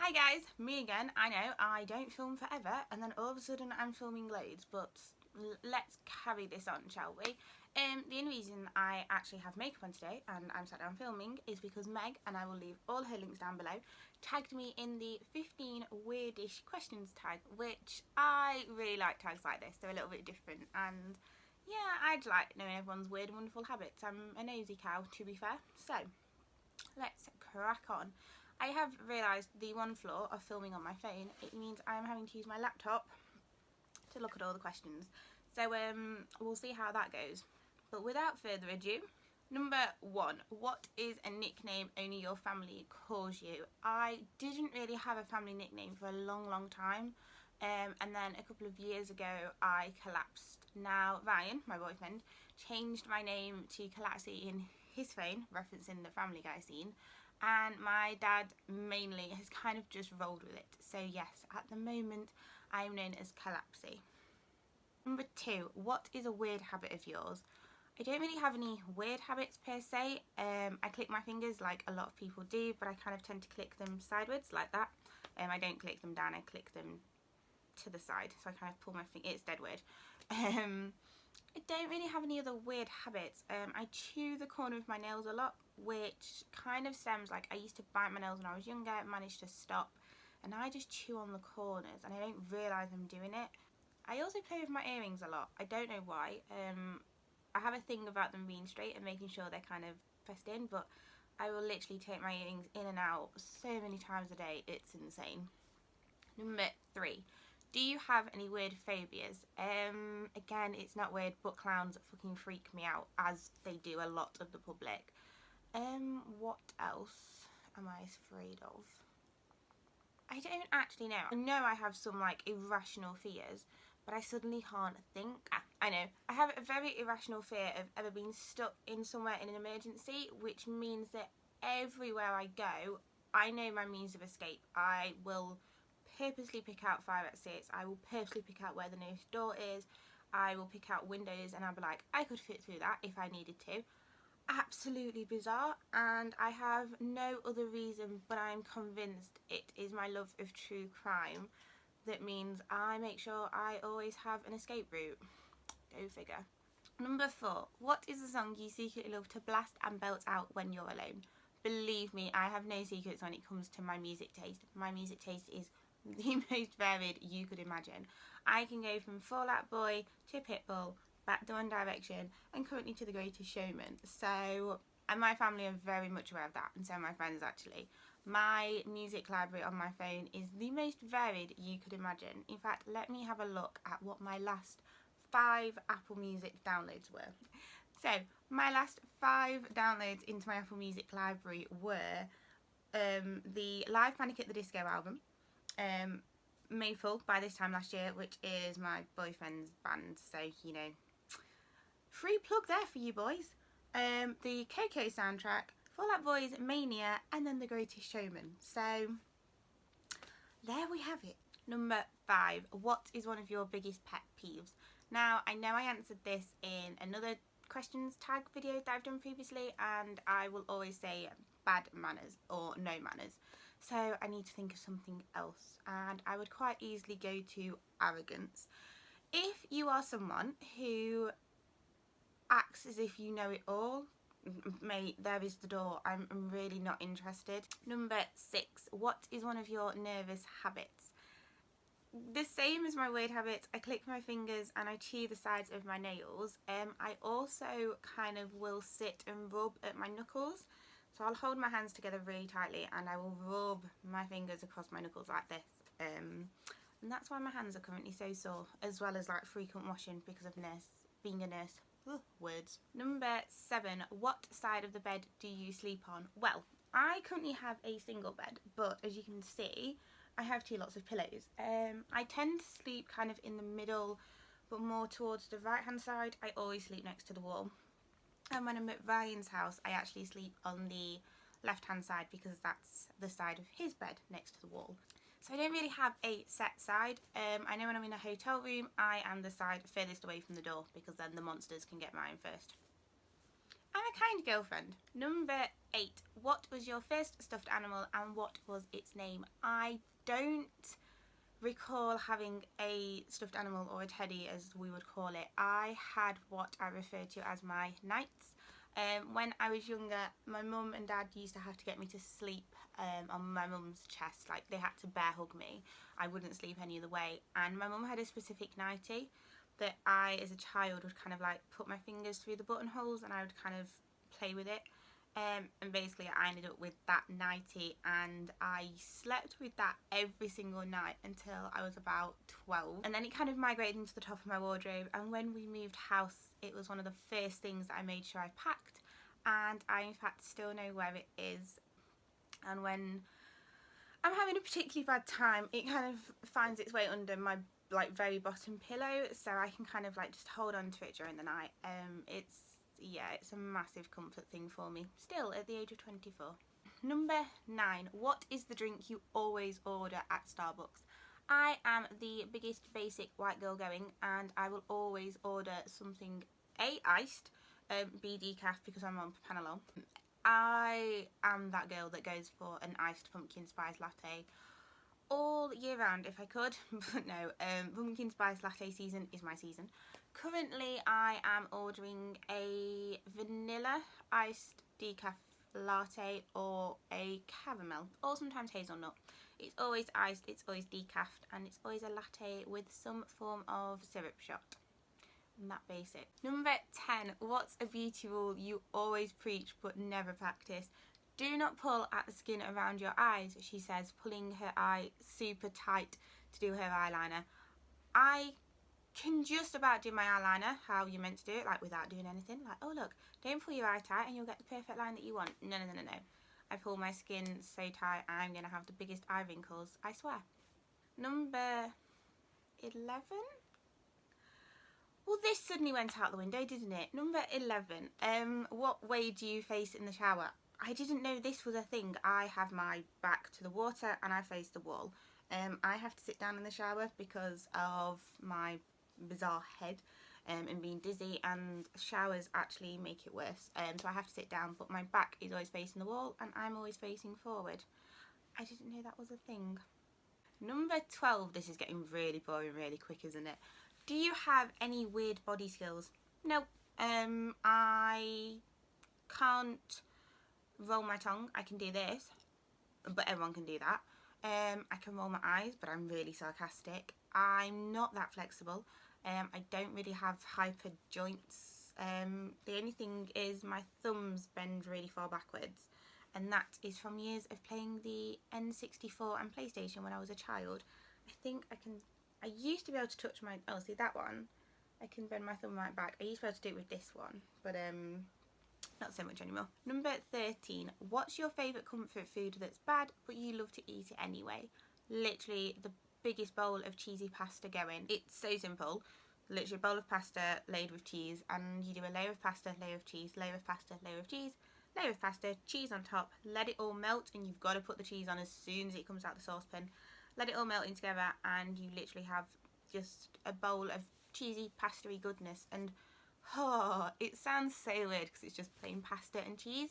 Hi guys, me again. I know I don't film forever and then all of a sudden I'm filming loads, but let's carry this on, shall we? The only reason I actually have makeup on today and I'm sat down filming is because Meg, and I will leave all her links down below, tagged me in the 15 Weirdish Questions tag, which I really like tags like this. They're a little bit different and yeah, I'd like knowing everyone's weird and wonderful habits. I'm a nosy cow, to be fair. So let's crack on. I have realised the one flaw of filming on my phone. It means I'm having to use my laptop to look at all the questions. So we'll see how that goes. But without further ado, number 1. What is a nickname only your family calls you? I didn't really have a family nickname for a long time. And then a couple of years ago I collapsed. Now Ryan, my boyfriend, changed my name to Collapsy in his phone, referencing the Family Guy scene, and my dad mainly has kind of just rolled with it. So yes, at the moment I am known as Collapsy. Number 2, what is a weird habit of yours? I don't really have any weird habits per se. I click my fingers like a lot of people do, but I kind of tend to click them sideways like that. I don't click them down, I click them to the side, so I kind of pull my finger. It's dead weird. I don't really have any other weird habits. I chew the corner of my nails a lot, which kind of stems, like, I used to bite my nails when I was younger, managed to stop, and I just chew on the corners and I don't realise I'm doing it. I also play with my earrings a lot. I don't know why. I have a thing about them being straight and making sure they're kind of pressed in, but I will literally take my earrings in and out so many times a day, it's insane. Number 3. Do you have any weird phobias? Again, it's not weird, but clowns fucking freak me out, as they do a lot of the public. What else am I afraid of? I don't actually know. I know I have some like irrational fears, but I suddenly can't think. I know. I have a very irrational fear of ever being stuck in somewhere in an emergency, which means that everywhere I go, I know my means of escape. I will purposely pick out fire exits. I will purposely pick out where the nearest door is. I will pick out windows and I'll be like, I could fit through that if I needed to. Absolutely bizarre, and I have no other reason, but I'm convinced it is my love of true crime that means I make sure I always have an escape route. Go figure. Number 4. What is the song you secretly love to blast and belt out when you're alone? Believe me, I have no secrets when it comes to my music taste. My music taste is the most varied you could imagine. I can go from Fall Out Boy to Pitbull, back to One Direction, and currently to The Greatest Showman. So, and my family are very much aware of that, and so are my friends actually. My music library on my phone is the most varied you could imagine. In fact, let me have a look at what my last 5 Apple Music downloads were. So, my last 5 downloads into my Apple Music library were the Live Panic at the Disco album, Mayful by this time last year, which is my boyfriend's band, so you know, free plug there for you boys. The Coco soundtrack, Fall Out Boy's Mania, and then The Greatest Showman. So there we have it. Number 5. What is one of your biggest pet peeves? Now, I know I answered this in another questions tag video that I've done previously, and I will always say bad manners or no manners. So I need to think of something else, and I would quite easily go to arrogance. If you are someone who acts as if you know it all, mate, there is the door. I'm really not interested. Number 6. What is one of your nervous habits? The same as my weird habits. I click my fingers and I chew the sides of my nails. I also kind of will sit and rub at my knuckles. So I'll hold my hands together really tightly and I will rub my fingers across my knuckles like this. And that's why my hands are currently so sore, as well as like frequent washing because of being a nurse. Ugh, words. Number 7. What side of the bed do you sleep on? Well, I currently have a single bed, but as you can see, I have 2 lots of pillows. I tend to sleep kind of in the middle, but more towards the right hand side. I always sleep next to the wall. And when I'm at Ryan's house, I actually sleep on the left hand side because that's the side of his bed next to the wall. So I don't really have a set side. I know when I'm in a hotel room, I am the side furthest away from the door because then the monsters can get mine first. I'm a kind girlfriend. Number 8. What was your first stuffed animal and what was its name? I don't recall having a stuffed animal or a teddy, as we would call it. I had what I refer to as my knights. When I was younger, my mum and dad used to have to get me to sleep on my mum's chest. Like, they had to bear hug me. I wouldn't sleep any other way. And my mum had a specific nightie that I, as a child, would kind of like put my fingers through the buttonholes and I would kind of play with it. And basically I ended up with that nightie and I slept with that every single night until I was about 12. And then it kind of migrated into the top of my wardrobe, and when we moved house it was one of the first things that I made sure I packed, and I in fact still know where it is. And when I'm having a particularly bad time, it kind of finds its way under my like very bottom pillow, so I can kind of like just hold on to it during the night. It's a massive comfort thing for me, still at the age of 24. Number 9. What is the drink you always order at Starbucks? I am the biggest basic white girl going, and I will always order something A, iced, B, decaf because I'm on propanolol. I am that girl that goes for an iced pumpkin spice latte all year round if I could, but no, pumpkin spice latte season is my season. Currently I am ordering a vanilla iced decaf latte or a caramel, or sometimes hazelnut. It's always iced, it's always decaf, and it's always a latte with some form of syrup shot. I'm that basic. Number 10. What's a beauty rule you always preach but never practice? Do not pull at the skin around your eyes, she says, pulling her eye super tight to do her eyeliner. I can just about do my eyeliner how you're meant to do it, like without doing anything. Like, oh look, don't pull your eye tight and you'll get the perfect line that you want. No. I pull my skin so tight I'm going to have the biggest eye wrinkles, I swear. Number 11? Well, this suddenly went out the window, didn't it? Number 11. What way do you face in the shower? I didn't know this was a thing. I have my back to the water and I face the wall. I have to sit down in the shower because of my bizarre head and being dizzy, and showers actually make it worse. So I have to sit down, but my back is always facing the wall and I'm always facing forward. I didn't know that was a thing. Number 12. This is getting really boring really quick, isn't it? Do you have any weird body skills? No. I can't roll my tongue. I can do this, but everyone can do that. I can roll my eyes, but I'm really sarcastic. I'm not that flexible. I don't really have hyper joints. The only thing is my thumbs bend really far backwards, and that is from years of playing the N64 and PlayStation when I was a child. I used to be able to touch my, oh see that one, I can bend my thumb right back. I used to be able to do it with this one, but not so much anymore. Number 13. What's your favourite comfort food that's bad but you love to eat it anyway? Literally the biggest bowl of cheesy pasta going. It's so simple. Literally a bowl of pasta laid with cheese, and you do a layer of pasta, layer of cheese, layer of pasta, layer of cheese, layer of pasta, cheese on top, let it all melt, and you've got to put the cheese on as soon as it comes out the saucepan. Let it all melt in together and you literally have just a bowl of cheesy pasta-y goodness. And oh, it sounds so weird because it's just plain pasta and cheese.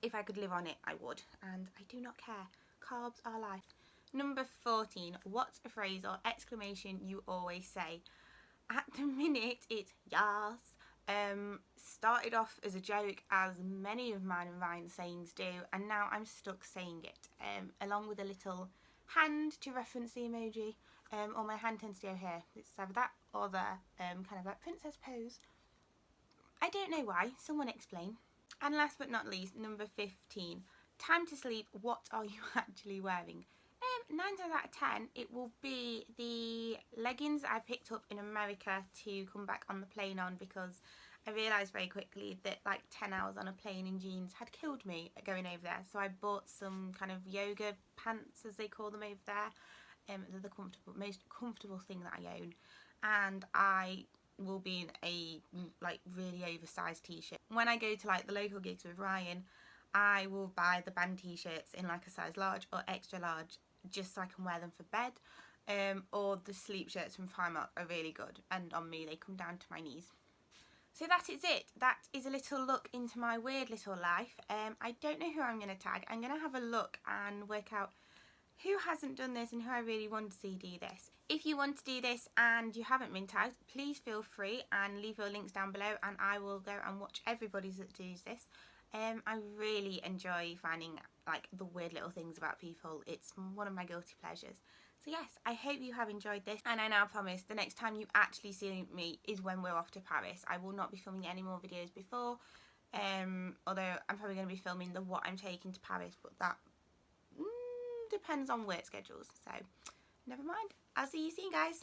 If I could live on it, I would, and I do not care. Carbs are life. Number 14. What's a phrase or exclamation you always say? At the minute, it's yas. Started off as a joke, as many of mine and Ryan's sayings do, and now I'm stuck saying it, along with a little hand to reference the emoji, or my hand tends to go here. It's either that or there, kind of like princess pose. I don't know why, someone explain. And last but not least, number 15. Time to sleep, what are you actually wearing? 9 times out of 10, it will be the leggings I picked up in America to come back on the plane on, because I realised very quickly that like 10 hours on a plane in jeans had killed me going over there. So I bought some kind of yoga pants, as they call them over there. They're the most comfortable thing that I own. And I will be in a like really oversized t-shirt. When I go to like the local gigs with Ryan, I will buy the band t-shirts in like a size large or extra large, just so I can wear them for bed. Or the sleep shirts from Primark are really good, and on me they come down to my knees. So that is it. That is a little look into my weird little life. I don't know who I'm going to tag. I'm going to have a look and work out who hasn't done this and who I really want to see do this. If you want to do this and you haven't been tagged, please feel free and leave your links down below and I will go and watch everybody's that does this. I really enjoy finding like the weird little things about people. It's one of my guilty pleasures. So yes, I hope you have enjoyed this, and I now promise the next time you actually see me is when we're off to Paris. I will not be filming any more videos before, although I'm probably going to be filming the what I'm taking to Paris, but that depends on work schedules, so never mind. I'll see you soon, guys.